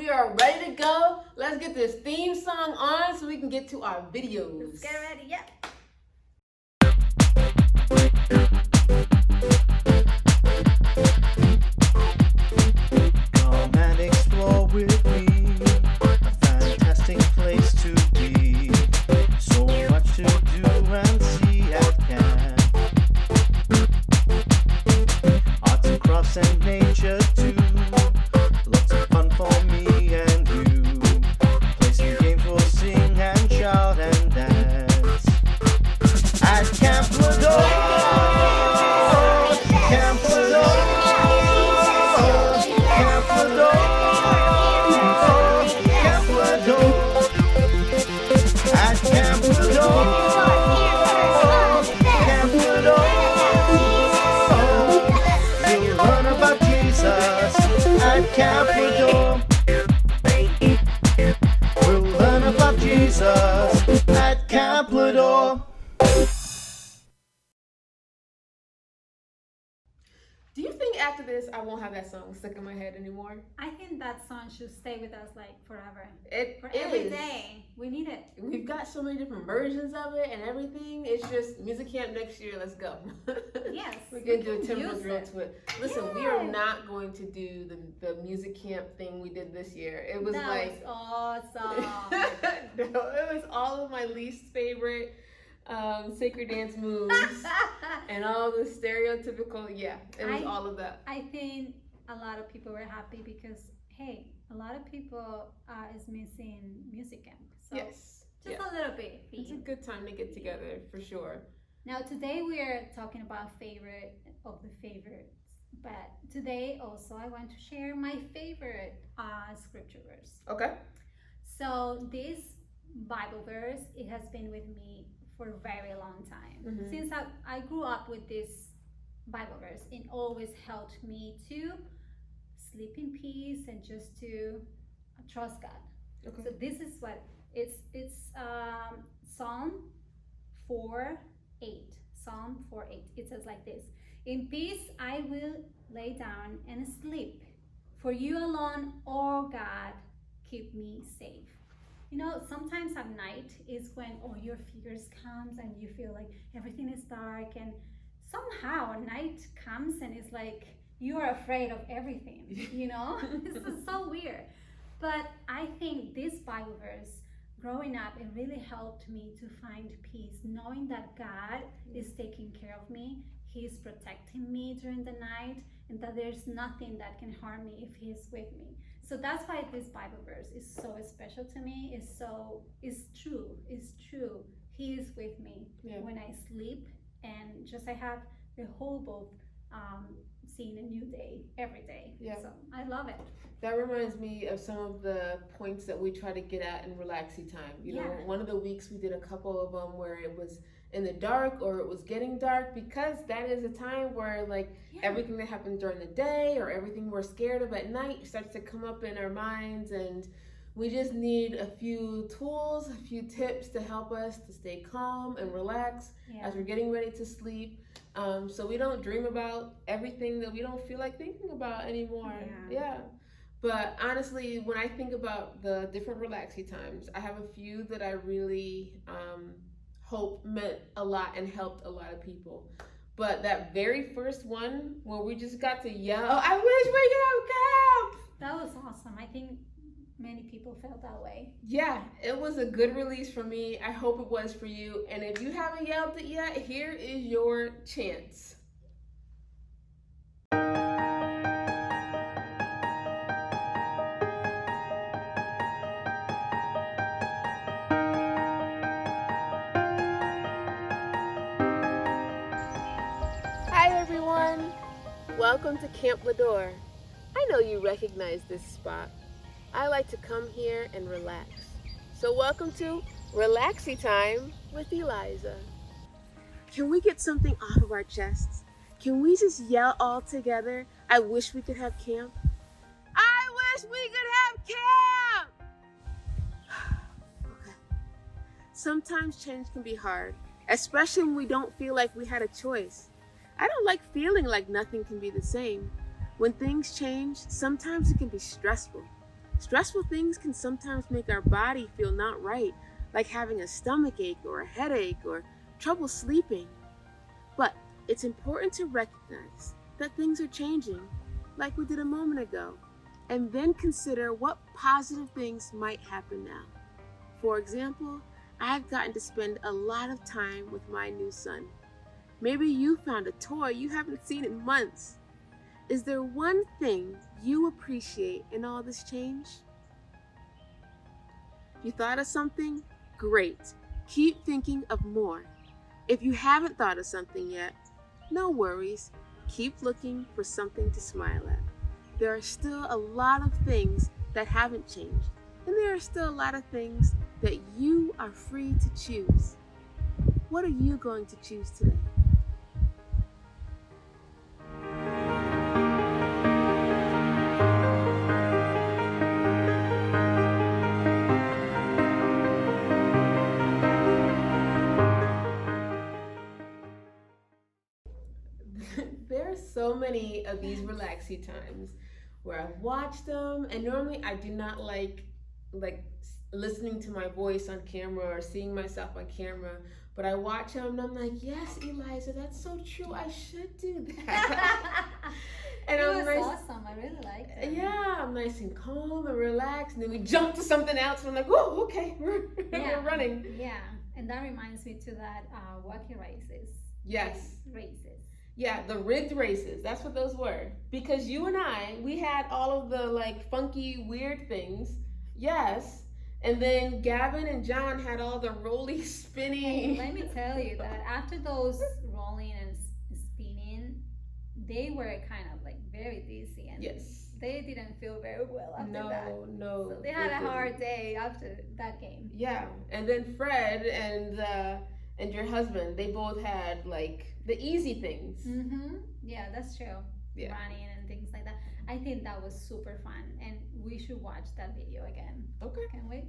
we are ready to go. Let's get this theme song on so we can get to our videos. Let's get ready, yep. Come and explore with me, a fantastic place to be. So much to do and see at camp. Arts and crafts and nature too. Lots of fun for me and you. Play some games, we'll sing and shout and dance. At Camp Ladore. Camp Ladore. Camp Ladore. Camp Ladore. At Camp Ladore. Camp Ladore. You'll learn about Jesus at Camp Ladore. We'll learn about Jesus at Camp Ladore. Do you think after this I won't have that song stuck in my head anymore? I think that song should stay with us like forever. It For is. every day. We need it. We've got so many different versions of it and everything. It's just music camp next year. Let's go. Yes. We're going to do a we can tempo use drill it. to it. Listen, we are Yeah. not going to do the music camp thing we did this year. It was That like... was awesome. No, it was all of my least favorite sacred dance moves and all the stereotypical, it was all of that. I think a lot of people were happy because, hey, a lot of people is missing music camp. So Yes. just Yeah. a little bit. for It's a you. good time to get together for sure. Now today we are talking about favorite of the favorites. But today also I want to share my favorite scripture verse. Okay. So this Bible verse, it has been with me for a very long time. Mhm. Since I grew up with this Bible verse, it always helped me to sleep in peace and just to trust God. Okay. So this is what it's Psalm 4:8. Psalm 4:8. It says like this: "In peace I will lay down and sleep, for you alone, O God, keep me safe." You know, sometimes at night is when all your fears comes and you feel like everything is dark, and somehow night comes and it's like you are afraid of everything, you know? This is so weird. But I think this Bible verse, growing up, it really helped me to find peace, knowing that God is taking care of me. He's protecting me during the night, and that there's nothing that can harm me if He's with me. So that's why this Bible verse is so special to me. It's true. He is with me when I sleep, and just I have the hope of seeing a new day every day. Yeah. So I love it. That reminds me of some of the points that we try to get at in relaxy time. You know, one of the weeks we did a couple of them where it was in the dark or it was getting dark, because that is a time where everything that happened during the day or everything we're scared of at night starts to come up in our minds, and we just need a few tools, a few tips to help us to stay calm and relax as we're getting ready to sleep, so we don't dream about everything that we don't feel like thinking about anymore. But honestly, when I think about the different relaxy times, I have a few that I really hope meant a lot and helped a lot of people. But that very first one where we just got to yell, "I wish we could have camp!" That was awesome. I think many people felt that way. Yeah, it was a good release for me. I hope it was for you. And if you haven't yelled it yet, here is your chance. Hi everyone, welcome to Camp Ladore. I know you recognize this spot. I like to come here and relax. So welcome to Relaxy Time with Eliza. Can we get something off of our chests? Can we just yell all together, "I wish we could have camp"? I wish we could have camp! Okay. Sometimes change can be hard, especially when we don't feel like we had a choice. I don't like feeling like nothing can be the same. When things change, sometimes it can be stressful. Stressful things can sometimes make our body feel not right, like having a stomach ache or a headache or trouble sleeping. But it's important to recognize that things are changing, like we did a moment ago, and then consider what positive things might happen now. For example, I've gotten to spend a lot of time with my new son. Maybe you found a toy you haven't seen in months. Is there one thing you appreciate in all this change? You thought of something? Great. Keep thinking of more. If you haven't thought of something yet, no worries. Keep looking for something to smile at. There are still a lot of things that haven't changed, and there are still a lot of things that you are free to choose. What are you going to choose today? There are so many of these relaxing times where I've watched them, and normally I do not like listening to my voice on camera or seeing myself on camera, but I watch them and I'm like, yes, Eliza, that's so true. I should do that. And it I'm was nice, awesome. I really liked it. Yeah, I'm nice and calm and relaxed, and then we jump to something else, and I'm like, oh, okay, we're running. Yeah, and that reminds me to that walkie races. Yes. Races. Yeah, the rigged races. That's what those were. Because you and I, we had all of the like funky, weird things. Yes. And then Gavin and John had all the rolly, spinning. Let me tell you that after those rolling and spinning, they were kind of like very dizzy, and yes, they didn't feel very well after that. No. So they had a hard day after that game. Yeah, and then Fred and your husband, they both had like the easy things. Mm-hmm. Yeah, that's true. Yeah. Running and things like that. I think that was super fun, and we should watch that video again. Okay. Can we?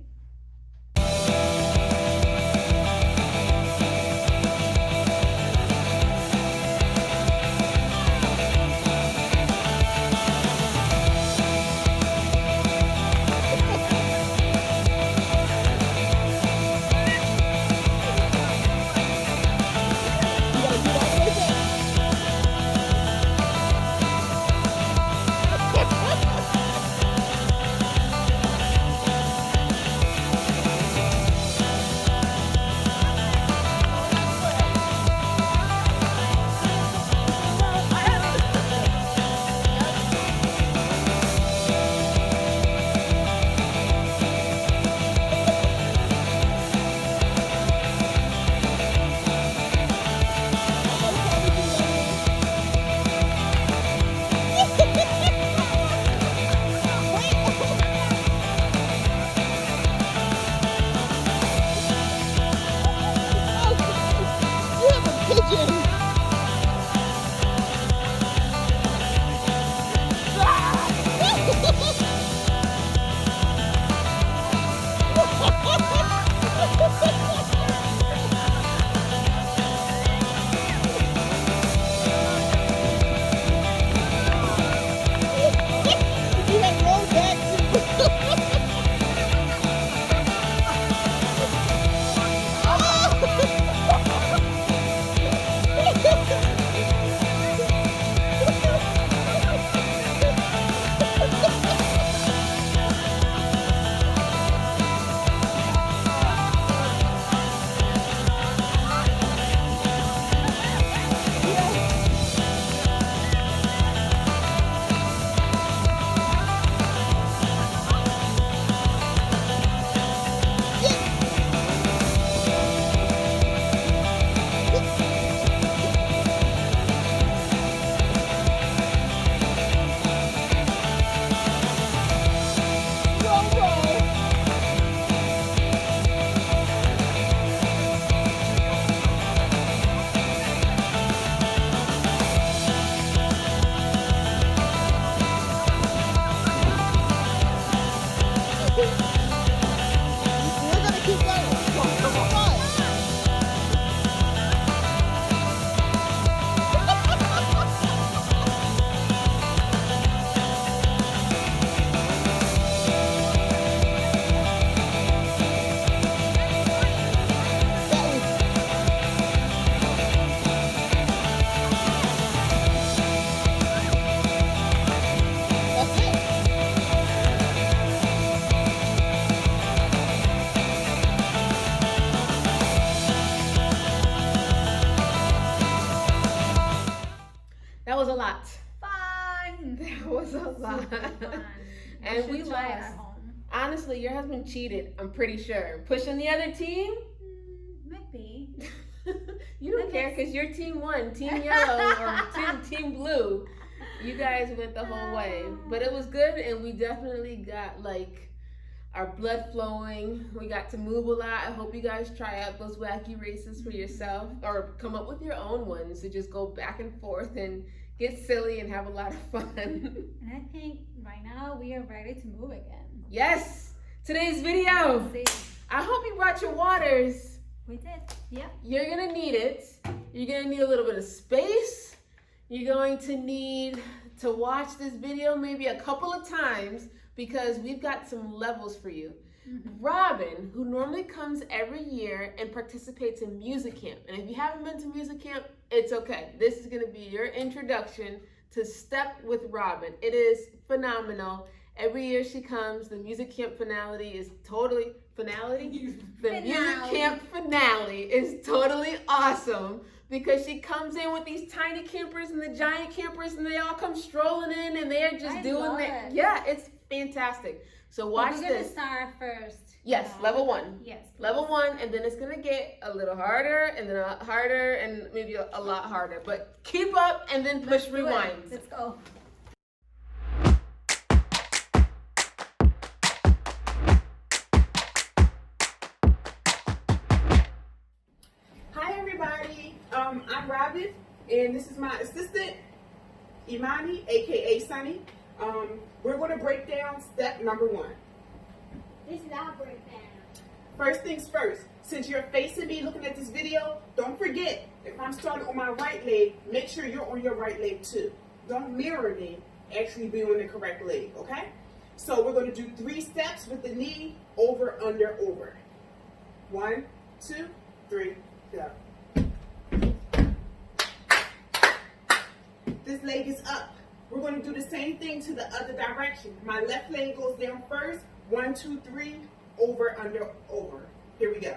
quiet at home. Honestly, your husband cheated, I'm pretty sure. Pushing the other team? Maybe. You don't care because you're team one, team yellow, or team blue. You guys went the whole way. But it was good, and we definitely got like our blood flowing. We got to move a lot. I hope you guys try out those wacky races for yourself or come up with your own ones to just go back and forth and get silly and have a lot of fun. And I think right now we are ready to move again. Yes, today's video. I hope you brought your waters. We did, yeah. You're gonna need it. You're gonna need a little bit of space. You're going to need to watch this video maybe a couple of times because we've got some levels for you. Robin, who normally comes every year and participates in music camp, and if you haven't been to music camp, it's okay. This is gonna be your introduction to Step with Robin. It is phenomenal. Every year she comes, the music camp finale is totally, music camp finale is totally awesome because she comes in with these tiny campers and the giant campers and they all come strolling in and they're just doing it. Yeah, it's fantastic. So watch this. We're going to start first. Yes, level 1. Yes. Please. Level 1, and then it's going to get a little harder and then a harder and maybe a lot harder. But keep up and then push rewind. Let's go. Hi everybody, I'm Robin, and this is my assistant, Imani, aka Sunny. We're going to break down step number 1. This is our breakdown. First things first, since you're facing me looking at this video, don't forget, if I'm starting on my right leg, make sure you're on your right leg too. Don't mirror me, actually be on the correct leg, okay? So we're going to do 3 steps with the knee, over, under, over. 1, 2, 3, go. This leg is up. We're going to do the same thing to the other direction. My left leg goes down first. 1, 2, 3, over, under, over. Here we go.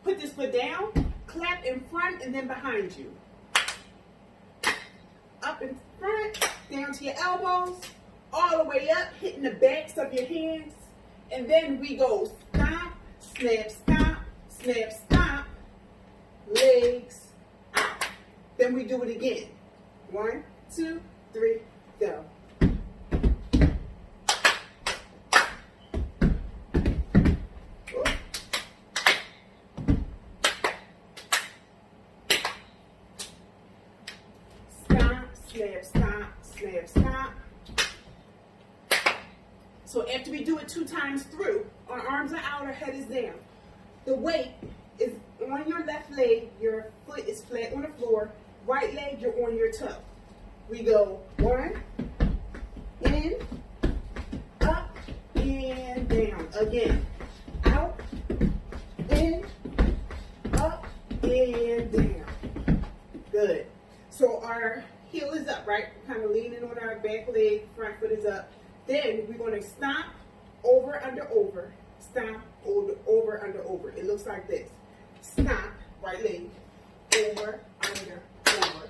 Put this foot down, clap in front and then behind you. Up in front, down to your elbows, all the way up, hitting the backs of your hands. And then we go stomp, snap, stomp, snap, stomp, legs out. Then we do it again. 1, 2, 3, go. Stomp, snap, stomp, snap, stomp. So after we do it 2 times through, our arms are out, our head is down. The weight is on your left leg, your foot is flat on the floor, right leg, you're on your toe. We go 1, in, up, and down. Again, out, in, up, and down. Good. So our heel is up, right? We're kind of leaning on our back leg, front foot is up. Then we're going to stomp, over, under, over. Stomp, over, under, over. It looks like this. Stomp, right leg, over, under, over.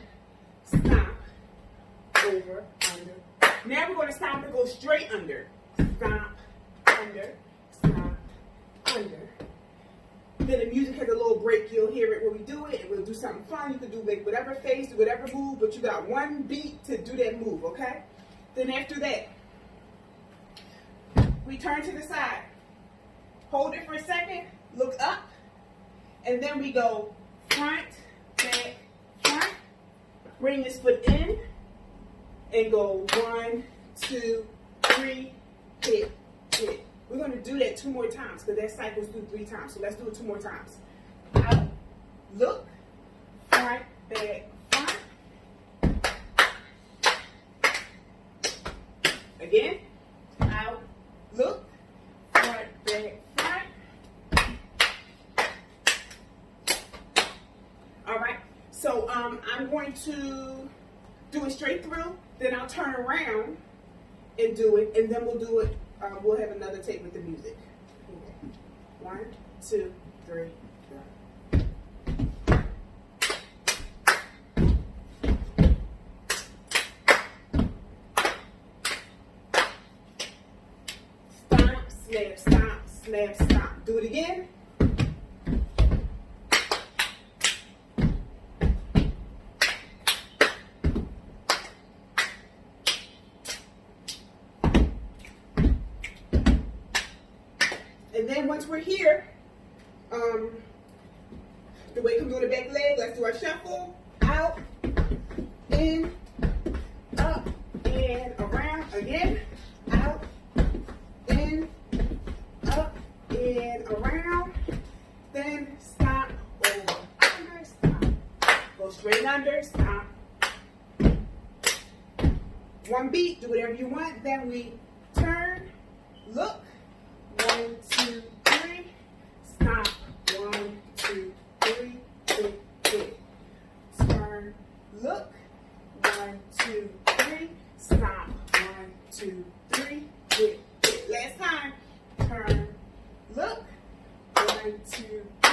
Stomp, over, under. Now we're going to stomp and go straight under. Stomp, under, stomp, under. Then the music has a little break. You'll hear it when we do it, and we'll do something fun. You can do like whatever face, do whatever move, but you got 1 beat to do that move, okay? Then after that, we turn to the side. Hold it for a second, look up, and then we go front, back, front. Bring this foot in, and go 1, 2, 3, hit, hit. We're going to do that 2 more times because that cycles through 3 times. So let's do it 2 more times. Out, look, front, back, front. Again, out, look, front, back, front. All right, so I'm going to do it straight through, then I'll turn around and do it, and then we'll do it. We'll have another take with the music. Okay. 1, 2, 3, go. snap, stomp, snap, stomp. Do it again. And then once we're here, the weight comes on the back leg. Let's do our shuffle. Out, in, up, and around. Again. Out, in, up, and around. Then stop, over, under, stop. Go straight under, stop. One beat, do whatever you want. Then we turn, look. 1, 2, 3. Stop. 1, 2, 3. Hit, hit. Turn. Look. 1, 2, 3. Stop. 1, 2, 3. Hit, hit. Last time. Turn. Look. 1, 2, 3.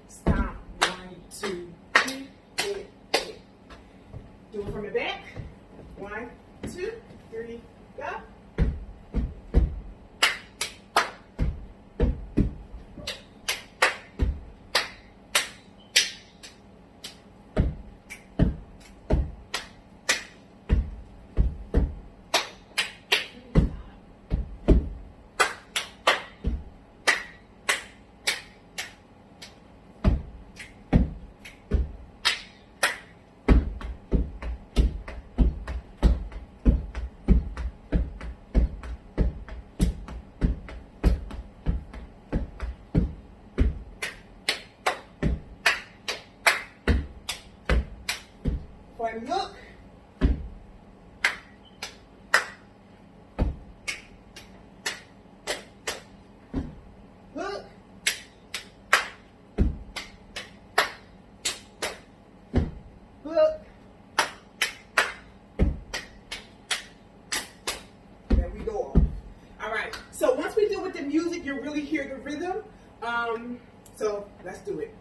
Stop. 1, 2, 3. Hit, hit. Do it from the back. 1, 2, 3. Go. One look. Look. Look. There we go. All right. So once we do with the music, you'll really hear the rhythm. So let's do it.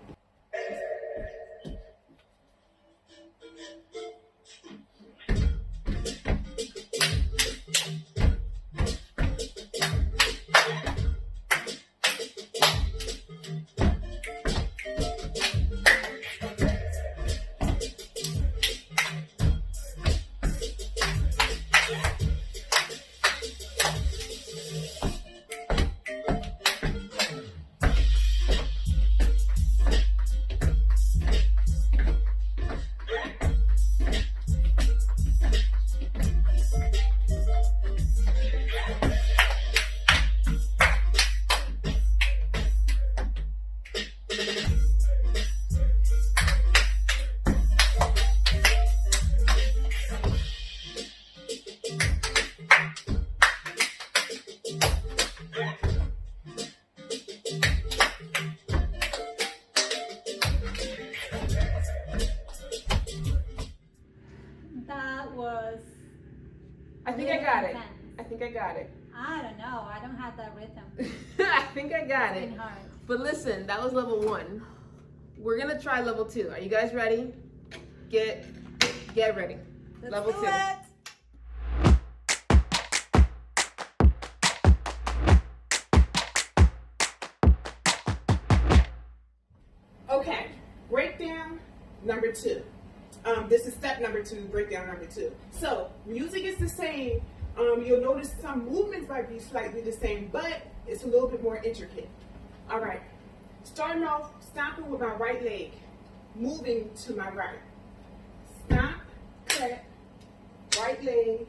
I think I got it. I think I got it. I don't know. I don't have that rhythm. I think I got It's it. been hard. But listen, that was level 1. We're gonna try level 2. Are you guys ready? Get ready. Let's Level do 2. it. Okay, breakdown number 2. This is step number 2, breakdown number 2. So, music is the same. You'll notice some movements might be slightly the same, but it's a little bit more intricate. All right, starting off, stomping with my right leg, moving to my right. Stomp, clap, right leg,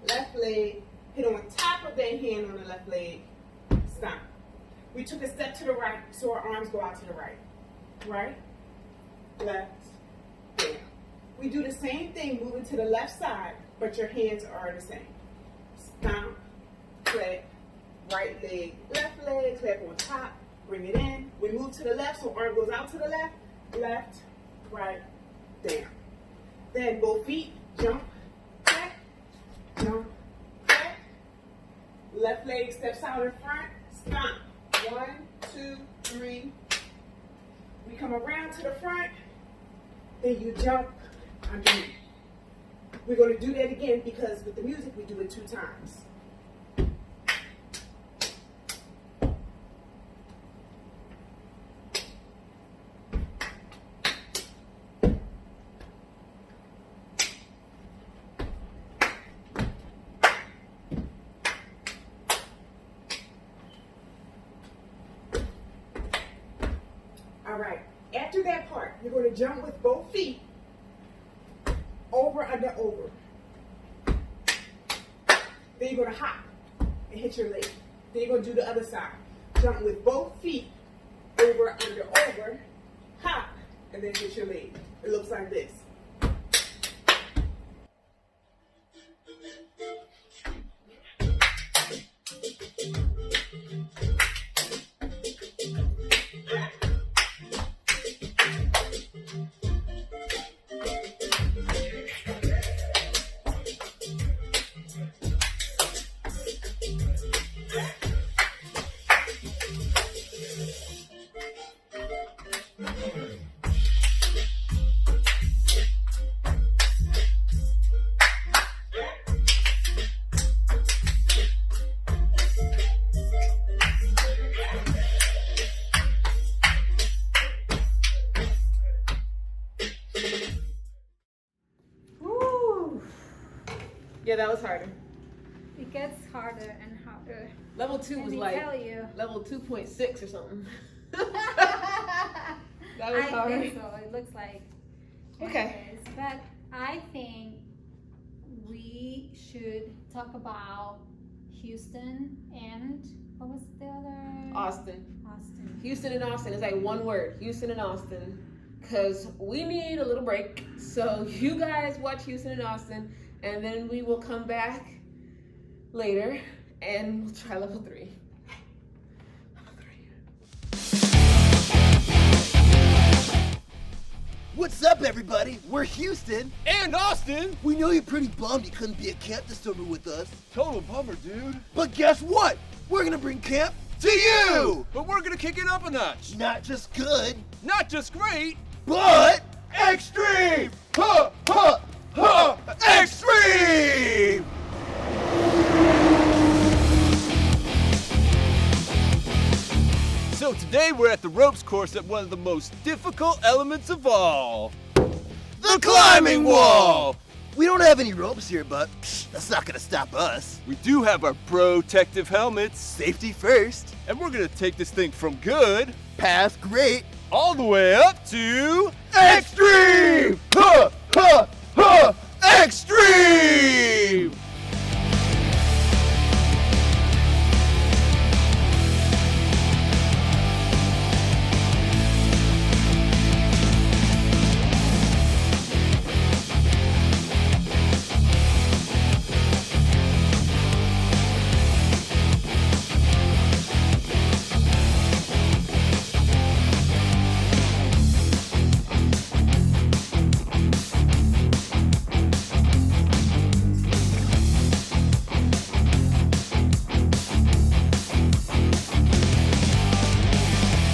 left leg, hit on top of that hand on the left leg, stomp. We took a step to the right, so our arms go out to the right. Right, left, down. We do the same thing moving to the left side, but your hands are the same. Stomp, clap, right leg, clap on top, bring it in. We move to the left, so arm goes out to the left, left, right, down. Then both feet, jump, clap, left leg steps out in front, stomp. 1, 2, 3. We come around to the front, then you jump underneath. We're going to do that again because with the music we do it 2 times. All right. After that part, you're going to jump with both feet. Over, under, over. Then you're going to hop and hit your leg. Then you're going to do the other side. Jump with both feet. Over, under, over. Hop. And then hit your leg. It looks like this. Yeah, that was harder. It gets harder and harder. Level 2 was Let me like tell you. level 2.6 or something. I That was hard. think so. It looks like. Okay. Anyways, but I think we should talk about Houston and what was the other? Austin. Austin. Houston and Austin is like one word. Houston and Austin. Because we need a little break. So you guys watch Houston and Austin. And then we will come back later and we'll try level 3. What's up, everybody? We're Houston. And Austin! We know you're pretty bummed you couldn't be at camp this summer with us. Total bummer, dude. But guess what? We're gonna bring camp to you! But we're gonna kick it up a notch. Not just good, Not just great, but extreme! Ha, ha, ha! Extreme! So today we're at the ropes course at one of the most difficult elements of all. The climbing wall! We don't have any ropes here, but that's not gonna stop us. We do have our protective helmets, Safety first. and we're gonna take this thing from good Past great. all the way up to Extreme! Ha, ha, ha! Extreme!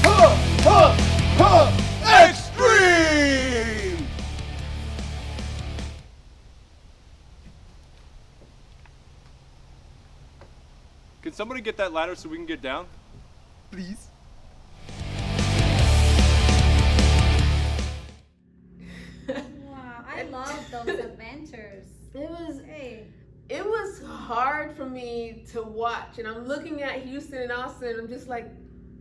Ha, ha, ha! Extreme! Can somebody get that ladder so we can get down? Please. Wow, I love those adventures. It was Hey. it was hard for me to watch, and I'm looking at Houston and Austin and I'm just like,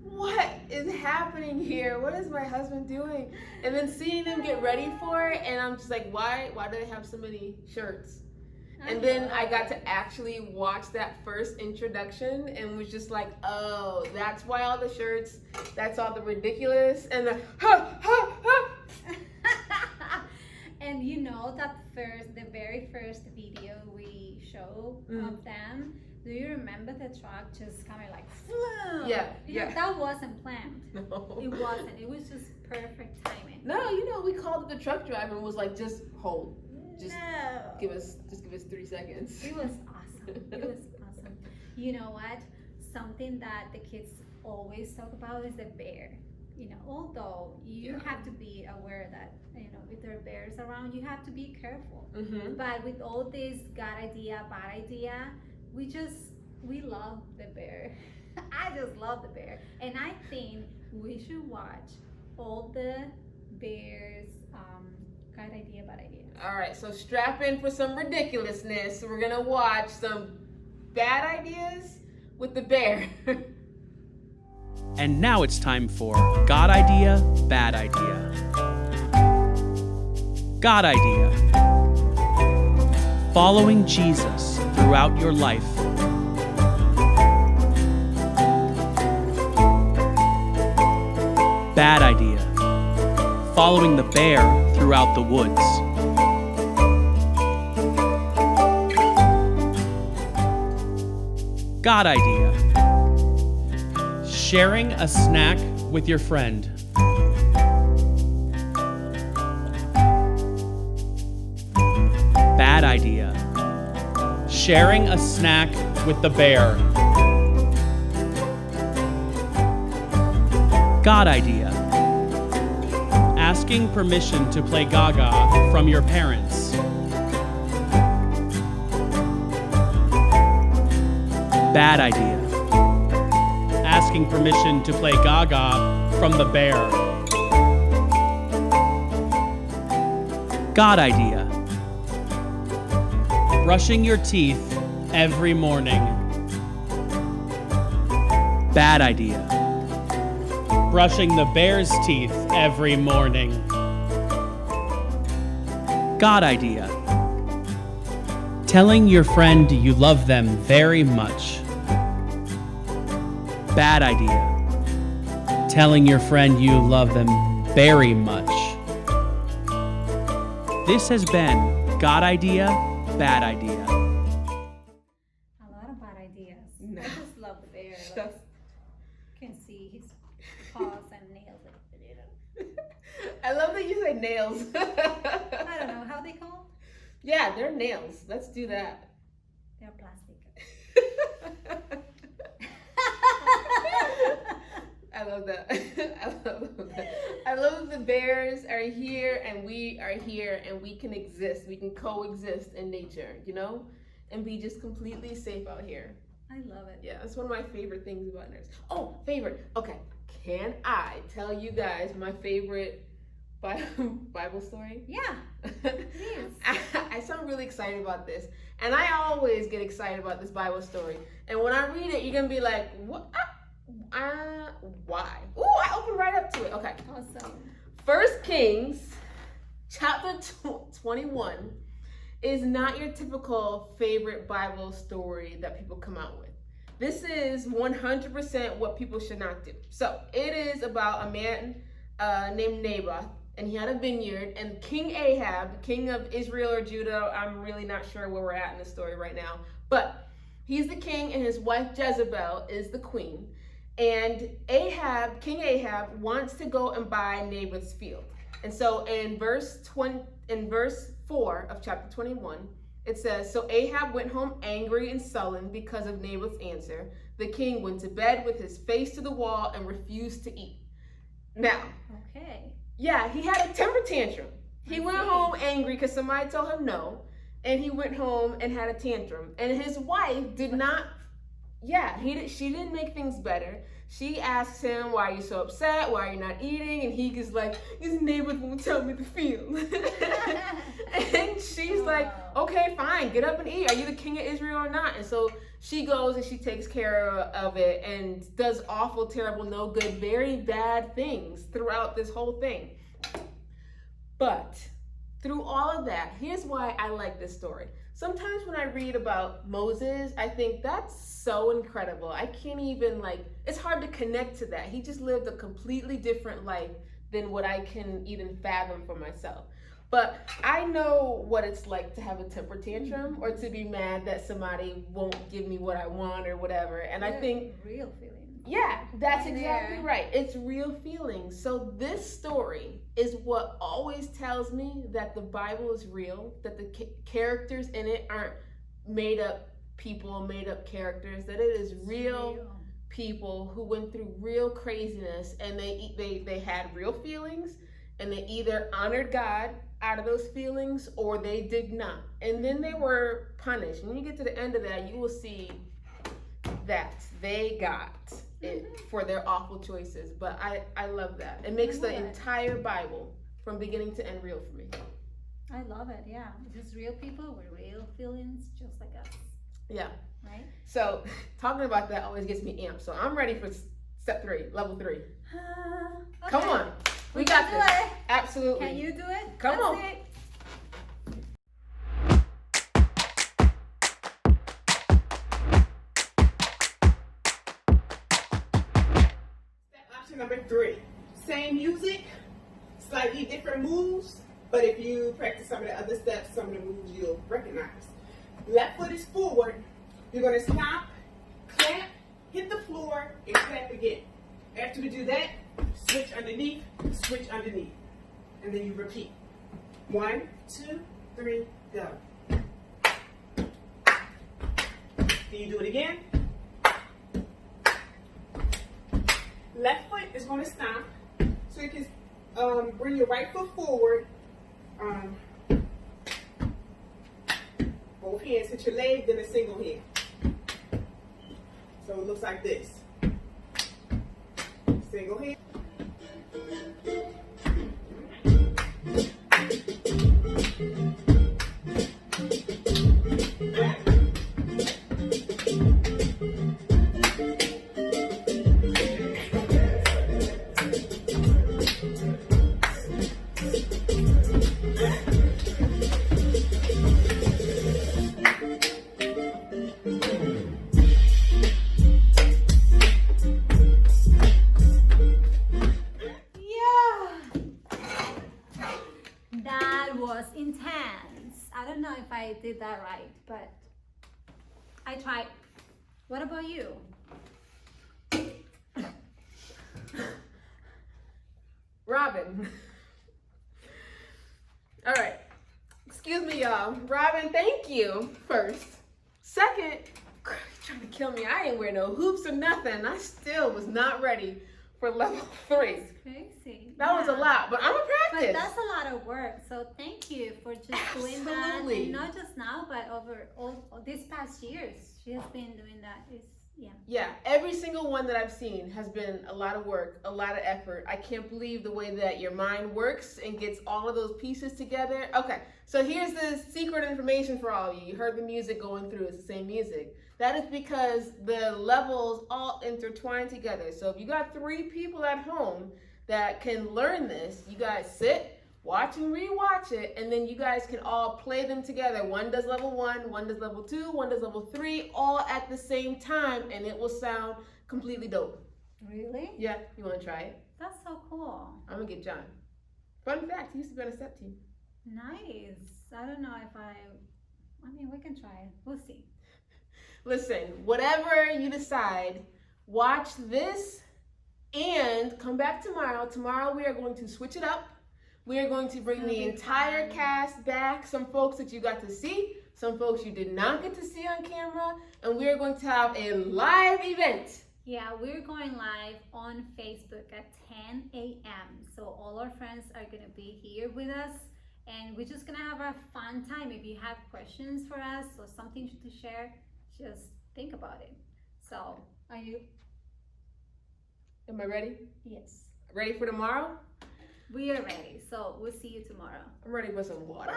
what is happening here? What is my husband doing? And then seeing them get ready for it, and I'm just like, why do they have so many shirts? And then I got to actually watch that first introduction and was just like, oh, that's why all the shirts, that's all the ridiculous and the ha ha ha. And you know that the very first video we showed of them, do you remember the truck just kind of like flew? Yeah, You know, yeah. that wasn't planned. No. It wasn't. It was just perfect timing. No, we called the truck driver and was like, just hold. Just No. give us 3 seconds. It was awesome. It was awesome. You know what? Something that the kids always talk about is the bear. You know, although you have to be aware that, if there are bears around, you have to be careful. Mm-hmm. But with all this good idea, bad idea, we love the bear. I just love the bear. And I think we should watch all the bears, good idea, bad idea. All right, so strap in for some ridiculousness. We're gonna watch some bad ideas with the bear. And now it's time for God Idea, Bad Idea. God Idea. Following Jesus throughout your life. Bad Idea. Following the bear throughout the woods. God Idea. Sharing a snack with your friend. Bad Idea. Sharing a snack with the bear. God Idea. Asking permission to play Gaga from your parents. Bad Idea. Asking permission to play Gaga from the bear. God Idea. Brushing your teeth every morning. Bad Idea. Brushing the bear's teeth every morning. God Idea. Telling your friend you love them very much. Bad Idea. Telling your friend you love them very much. This has been God Idea, Bad Idea. A lot of bad ideas. No. I just love the bear. Just- Like, you can see his paws and nails. I love that you say nails. I don't know how they call. Yeah, they're nails. Let's do that. They're plastic. I love that. I love that. I love that the bears are here and we are here and we can exist. We can coexist in nature, you know, and be just completely safe out here. I love it. Yeah, that's one of my favorite things about nerds. Oh, favorite. Okay, can I tell you guys my favorite Bible story? Yeah. Please. I sound really excited about this, and I always get excited about this Bible story. And when I read it, you're gonna be like, "What? Why?" Ooh, I opened right up to it. Okay. Awesome. 1 Kings, chapter 21, is not your typical favorite Bible story that people come out with. This is 100% what people should not do. So it is about a man named Naboth, and he had a vineyard, and King Ahab, king of Israel or Judah, I'm really not sure where we're at in the story right now, but he's the king and his wife Jezebel is the queen. And King Ahab wants to go and buy Naboth's field. And so in verse 4 of chapter 21, it says, "So Ahab went home angry and sullen because of Naboth's answer. The king went to bed with his face to the wall and refused to eat." Now, Okay. yeah, he had a temper tantrum. He went home angry because somebody told him no, and he went home and had a tantrum. And his wife did not, she didn't make things better. She asks him, "Why are you so upset? Why are you not eating?" And he is like, "His neighbors won't tell me the field." And she's like, "Okay, fine, get up and eat. Are you the king of Israel or not?" And so she goes and she takes care of it and does awful, terrible, no good, very bad things throughout this whole thing. But through all of that, here's why I like this story. Sometimes when I read about Moses, I think that's so incredible. I can't even it's hard to connect to that. He just lived a completely different life than what I can even fathom for myself. But I know what it's like to have a temper tantrum or to be mad that somebody won't give me what I want or whatever. And I think real feelings. yeah, that's Right exactly there. right. It's real feelings. So this story is what always tells me that the Bible is real, that the characters in it aren't made up people, made up characters, that it is real people who went through real craziness, and they had real feelings, and they either honored God out of those feelings or they did not. And then they were punished. When you get to the end of that, you will see that they got it for their awful choices. But I love that. It makes the love it. entire Bible from beginning to end real for me. I love it. Yeah. Just real people with real feelings, just like us. Yeah. Right? So talking about that always gets me amped. So I'm ready for Step 3, level 3. Okay. Come on. We can got do this. it. Absolutely. Can you do it? Come That's on. it. Option number 3. Same music, slightly different moves, but if you practice some of the other steps, some of the moves you'll recognize. Left foot is forward. You're going to stomp, clap, hit the floor, and clap again. After we do that, switch underneath, and then you repeat. 1, 2, 3, go. Can you do it again? Left foot is going to stomp, so you can bring your right foot forward. Both hands hit your leg, then a single hand. So it looks like this. Single hand. Intense. I don't know if I did that right, but I tried. What about you? Robin. All right. Excuse me, y'all. Robin, thank you first. Second, you're trying to kill me. I ain't wear no hoops or nothing. I still was not ready for level 3. That's crazy. That was a lot, but I'm a practice. But that's a lot of work. So thank you for just doing that. Absolutely. And not just now, but over all these past years. She has been doing that. Yeah, every single one that I've seen has been a lot of work, a lot of effort. I can't believe the way that your mind works and gets all of those pieces together. Okay, so here's the secret information for all of you. You heard the music going through. It's the same music. That is because the levels all intertwine together. So if you got 3 people at home that can learn this, you guys sit, watch and rewatch it, and then you guys can all play them together. One does level 1, one does level 2, one does level 3, all at the same time, and it will sound completely dope. Really? Yeah, you want to try it? That's so cool. I'm going to get John. Fun fact, he used to be on a step team. Nice. I don't know if I mean, we can try it. We'll see. Listen, whatever you decide, watch this and come back tomorrow. Tomorrow we are going to switch it up. We are going to bring the entire cast back. Some folks that you got to see, some folks you did not get to see on camera, and we are going to have a live event. Yeah, we're going live on Facebook at 10 a.m. So all our friends are going to be here with us, and we're just going to have a fun time. If you have questions for us or something to share, just think about it. So, are you? Am I ready? Yes. Ready for tomorrow? We are ready. So, we'll see you tomorrow. I'm ready for some water.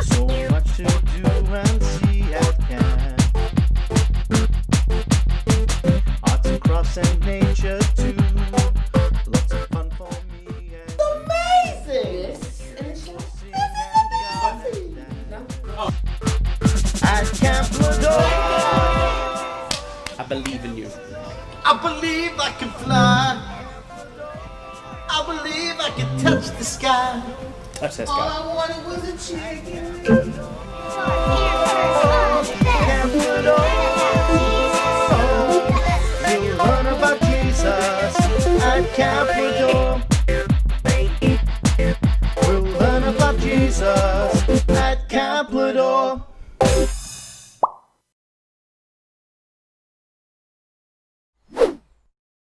So much to do and see at camp. Arts and crafts and nature too. Lots of fun for me and Amazing! at Camp Ladore. I believe in you. I believe I can fly. I believe I can touch the sky. Touch this All guy. I wanted was a chicken.